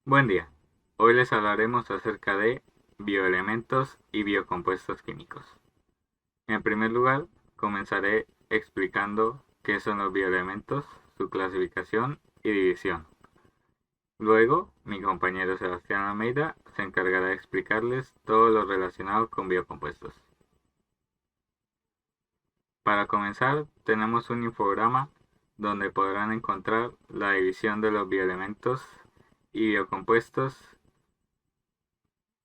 Buen día. Hoy les hablaremos acerca de bioelementos y biocompuestos químicos. En primer lugar, comenzaré explicando qué son los bioelementos, su clasificación y división. Luego, mi compañero Sebastián Almeida se encargará de explicarles todo lo relacionado con biocompuestos. Para comenzar, tenemos un infograma donde podrán encontrar la división de los bioelementos y biocompuestos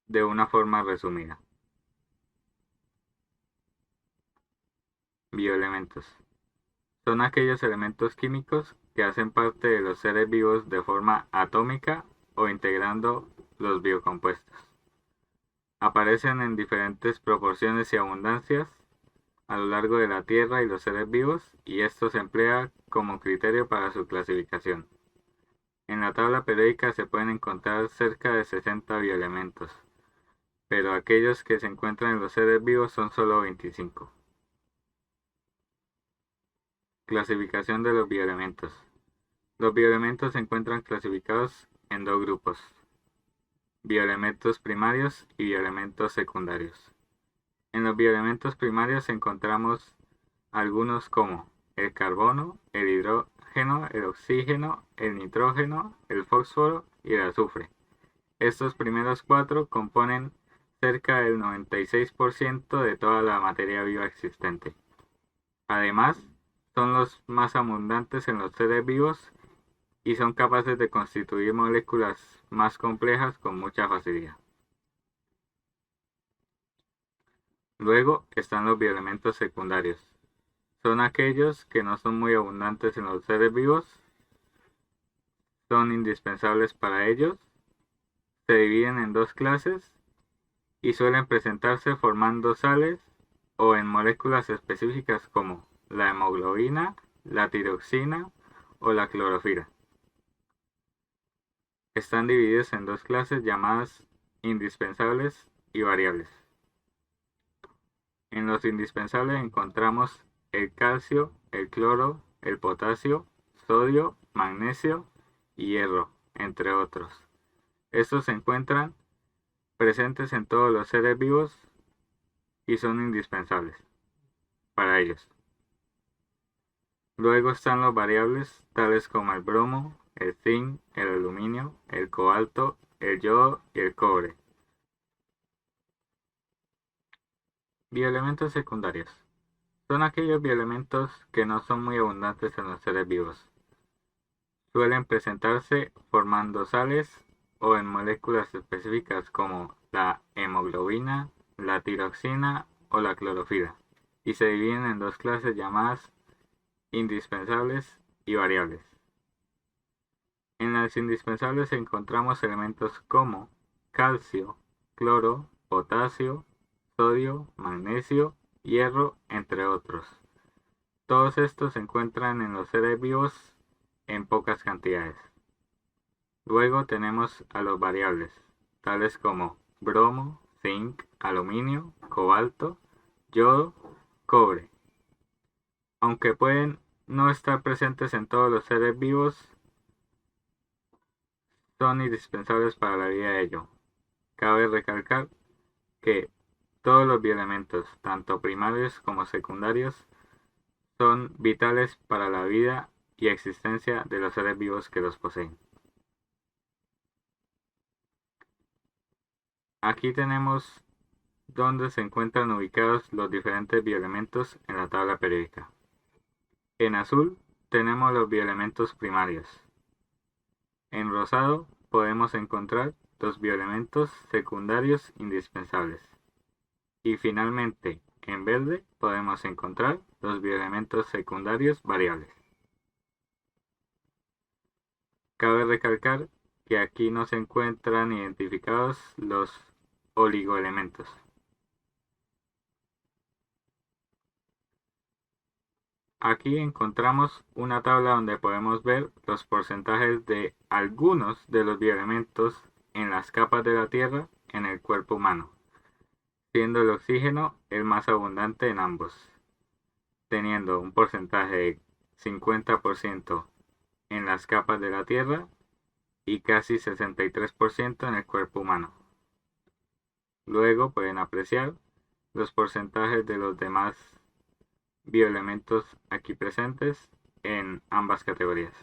de una forma resumida. Bioelementos. Son aquellos elementos químicos que hacen parte de los seres vivos de forma atómica o integrando los biocompuestos. Aparecen en diferentes proporciones y abundancias a lo largo de la Tierra y los seres vivos, y esto se emplea como criterio para su clasificación. En la tabla periódica se pueden encontrar cerca de 60 bioelementos, pero aquellos que se encuentran en los seres vivos son solo 25. Clasificación de los bioelementos. Los bioelementos se encuentran clasificados en dos grupos: bioelementos primarios y bioelementos secundarios. En los bioelementos primarios encontramos algunos como el carbono, el hidrógeno, el oxígeno, el nitrógeno, el fósforo y el azufre. Estos primeros cuatro componen cerca del 96% de toda la materia viva existente. Además, son los más abundantes en los seres vivos y son capaces de constituir moléculas más complejas con mucha facilidad. Luego están los bioelementos secundarios. Son aquellos que no son muy abundantes en los seres vivos, son indispensables para ellos, se dividen en dos clases y suelen presentarse formando sales o en moléculas específicas como la hemoglobina, la tiroxina o la clorofila. Están divididos en dos clases llamadas indispensables y variables. En los indispensables encontramos el calcio, el cloro, el potasio, sodio, magnesio y hierro, entre otros. Estos se encuentran presentes en todos los seres vivos y son indispensables para ellos. Luego están los variables, tales como el bromo, el zinc, el aluminio, el cobalto, el yodo y el cobre. Bioelementos secundarios. Son aquellos bioelementos que no son muy abundantes en los seres vivos. Suelen presentarse formando sales o en moléculas específicas como la hemoglobina, la tiroxina o la clorofila, y se dividen en dos clases llamadas indispensables y variables. En las indispensables encontramos elementos como calcio, cloro, potasio, sodio, magnesio, hierro, entre otros. Todos estos se encuentran en los seres vivos en pocas cantidades. Luego tenemos a los variables, tales como bromo, zinc, aluminio, cobalto, yodo, cobre. Aunque pueden no estar presentes en todos los seres vivos, son indispensables para la vida de ello. Cabe recalcar que todos los bioelementos, tanto primarios como secundarios, son vitales para la vida y existencia de los seres vivos que los poseen. Aquí tenemos donde se encuentran ubicados los diferentes bioelementos en la tabla periódica. En azul tenemos los bioelementos primarios. En rosado podemos encontrar los bioelementos secundarios indispensables. Y finalmente, en verde podemos encontrar los bioelementos secundarios variables. Cabe recalcar que aquí no se encuentran identificados los oligoelementos. Aquí encontramos una tabla donde podemos ver los porcentajes de algunos de los bioelementos en las capas de la Tierra en el cuerpo humano, siendo el oxígeno el más abundante en ambos, teniendo un porcentaje de 50% en las capas de la Tierra y casi 63% en el cuerpo humano. Luego pueden apreciar los porcentajes de los demás bioelementos aquí presentes en ambas categorías.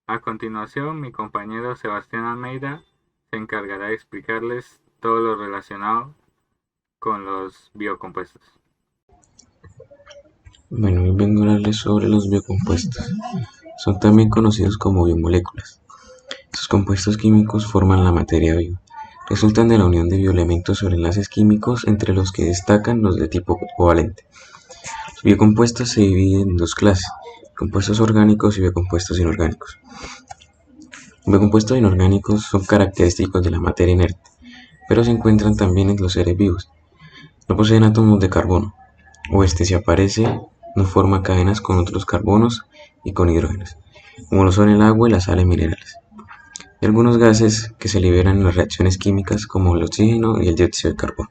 A continuación, mi compañero Sebastián Almeida se encargará de explicarles todo lo relacionado con los biocompuestos. Bueno, hoy vengo a hablarles sobre los biocompuestos. Son también conocidos como biomoléculas. Estos compuestos químicos forman la materia viva. Resultan de la unión de bioelementos sobre enlaces químicos, entre los que destacan los de tipo covalente. Los biocompuestos se dividen en dos clases: compuestos orgánicos y biocompuestos inorgánicos. Los biocompuestos inorgánicos son característicos de la materia inerte, pero se encuentran también en los seres vivos. No poseen átomos de carbono, o si aparece, no forma cadenas con otros carbonos y con hidrógenos, como lo son el agua y las sales minerales, y algunos gases que se liberan en las reacciones químicas, como el oxígeno y el dióxido de carbono.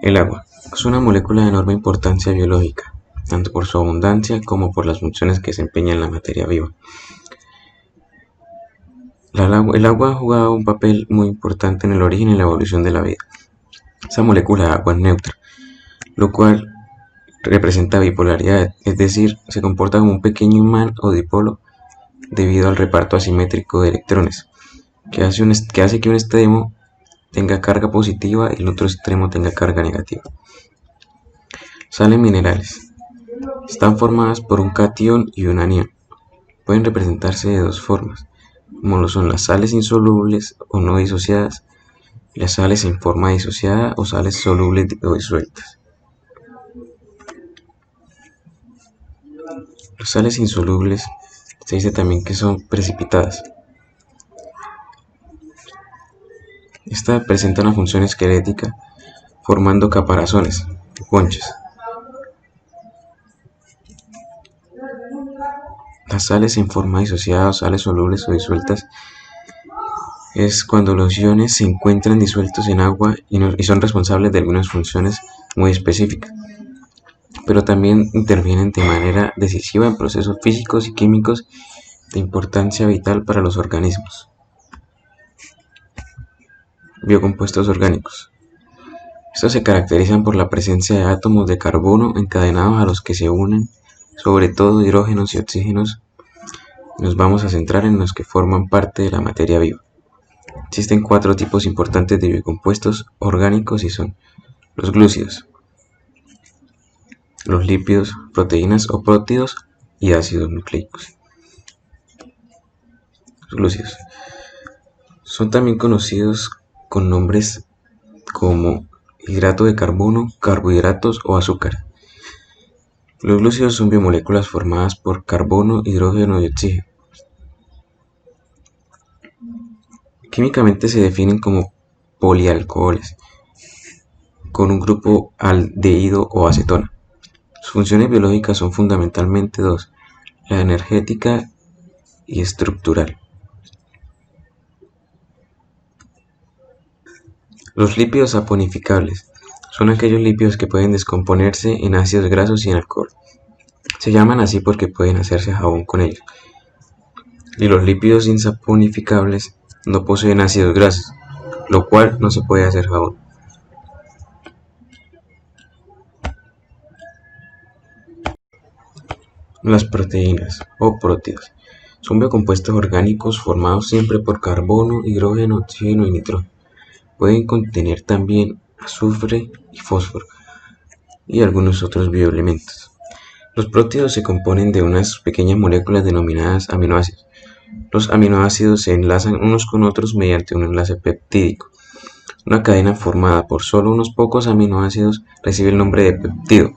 El agua es una molécula de enorme importancia biológica, tanto por su abundancia como por las funciones que desempeña en la materia viva. El agua ha jugado un papel muy importante en el origen y la evolución de la vida. Esa molécula de agua es neutra, lo cual representa bipolaridad, es decir, se comporta como un pequeño imán o dipolo debido al reparto asimétrico de electrones, que hace que un extremo tenga carga positiva y el otro extremo tenga carga negativa. Sales minerales. Están formadas por un catión y un anión. Pueden representarse de dos formas, como lo son las sales insolubles o no disociadas, y las sales en forma disociada o sales solubles o disueltas. Las sales insolubles se dice también que son precipitadas. Esta presenta una función esquelética formando caparazones, conchas. Las sales en forma disociada o sales solubles o disueltas es cuando los iones se encuentran disueltos en agua y son responsables de algunas funciones muy específicas, pero también intervienen de manera decisiva en procesos físicos y químicos de importancia vital para los organismos. Biocompuestos orgánicos. Estos se caracterizan por la presencia de átomos de carbono encadenados a los que se unen, sobre todo hidrógenos y oxígenos. Nos vamos a centrar en los que forman parte de la materia viva. Existen 4 tipos importantes de biocompuestos orgánicos y son los glúcidos, los lípidos, proteínas o prótidos y ácidos nucleicos. Los glúcidos son también conocidos con nombres como hidrato de carbono, carbohidratos o azúcar. Los glúcidos son biomoléculas formadas por carbono, hidrógeno y oxígeno. Químicamente se definen como polialcoholes con un grupo aldehído o acetona. Sus funciones biológicas son fundamentalmente dos: la energética y estructural. Los lípidos saponificables son aquellos lípidos que pueden descomponerse en ácidos grasos y en alcohol. Se llaman así porque pueden hacerse jabón con ellos. Y los lípidos insaponificables no poseen ácidos grasos, lo cual no se puede hacer jabón. Las proteínas o prótidos son biocompuestos orgánicos formados siempre por carbono, hidrógeno, oxígeno y nitrógeno. Pueden contener también azufre y fósforo y algunos otros bioelementos. Los prótidos se componen de unas pequeñas moléculas denominadas aminoácidos. Los aminoácidos se enlazan unos con otros mediante un enlace peptídico. Una cadena formada por solo unos pocos aminoácidos recibe el nombre de peptido.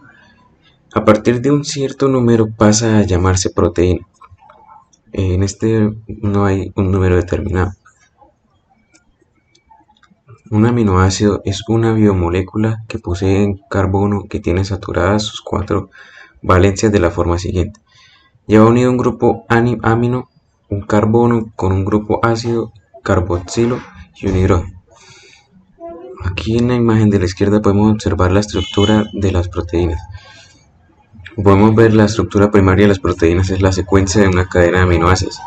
A partir de un cierto número pasa a llamarse proteína. En este no hay un número determinado. Un aminoácido es una biomolécula que posee carbono que tiene saturadas sus 4 valencias de la forma siguiente. Lleva unido un grupo amino, un carbono con un grupo ácido, carboxilo y un hidrógeno. Aquí en la imagen de la izquierda podemos observar la estructura de las proteínas. podemos ver, la estructura primaria de las proteínas es la secuencia de una cadena de aminoácidos.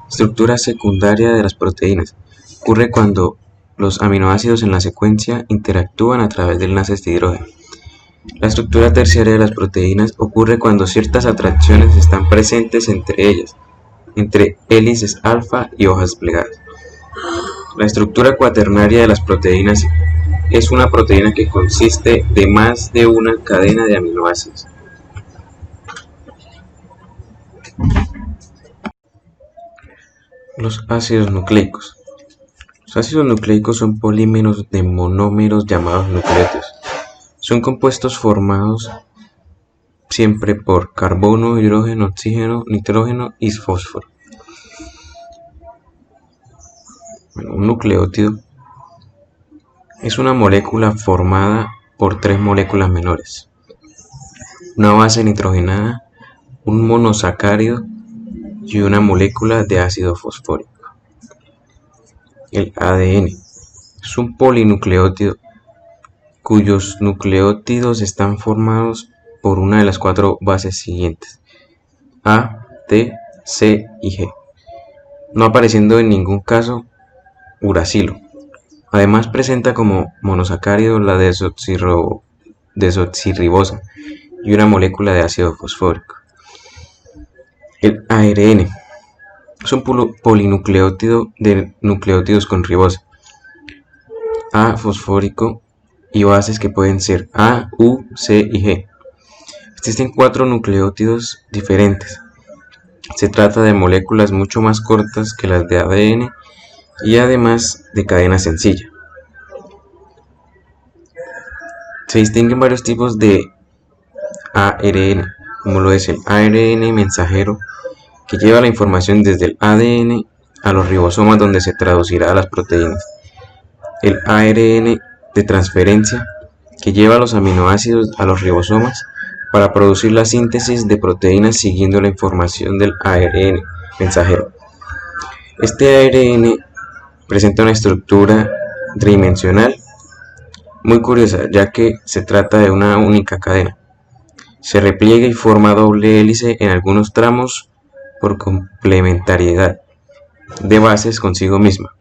Estructura secundaria de las proteínas ocurre cuando los aminoácidos en la secuencia interactúan a través de enlaces de hidrógeno. La estructura terciaria de las proteínas ocurre cuando ciertas atracciones están presentes entre ellas, entre hélices alfa y hojas plegadas. La estructura cuaternaria de las proteínas es una proteína que consiste de más de una cadena de aminoácidos. Los ácidos nucleicos. Los ácidos nucleicos son polímeros de monómeros llamados nucleótidos. Son compuestos formados siempre por carbono, hidrógeno, oxígeno, nitrógeno y fósforo. Un nucleótido es una molécula formada por tres moléculas menores: una base nitrogenada, un monosacárido y una molécula de ácido fosfórico. El ADN es un polinucleótido cuyos nucleótidos están formados por una de las cuatro bases siguientes: A, T, C y G, no apareciendo en ningún caso uracilo. Además presenta como monosacárido la desoxirribosa y una molécula de ácido fosfórico. El ARN es un polinucleótido de nucleótidos con ribosa, A fosfórico y bases que pueden ser A, U, C y G. Existen 4 nucleótidos diferentes. Se trata de moléculas mucho más cortas que las de ADN y además de cadena sencilla. Se distinguen varios tipos de ARN, como lo es el ARN mensajero, que lleva la información desde el ADN a los ribosomas donde se traducirá a las proteínas. El ARN de transferencia, que lleva los aminoácidos a los ribosomas para producir la síntesis de proteínas siguiendo la información del ARN mensajero. Este ARN presenta una estructura tridimensional muy curiosa, ya que se trata de una única cadena. Se repliega y forma doble hélice en algunos tramos por complementariedad de bases consigo misma.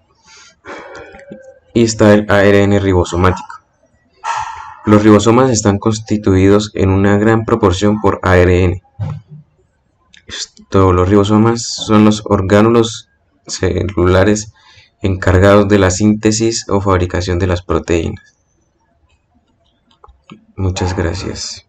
Y está el ARN ribosomático. Los ribosomas están constituidos en una gran proporción por ARN. Los ribosomas son los orgánulos celulares encargados de la síntesis o fabricación de las proteínas. Muchas gracias.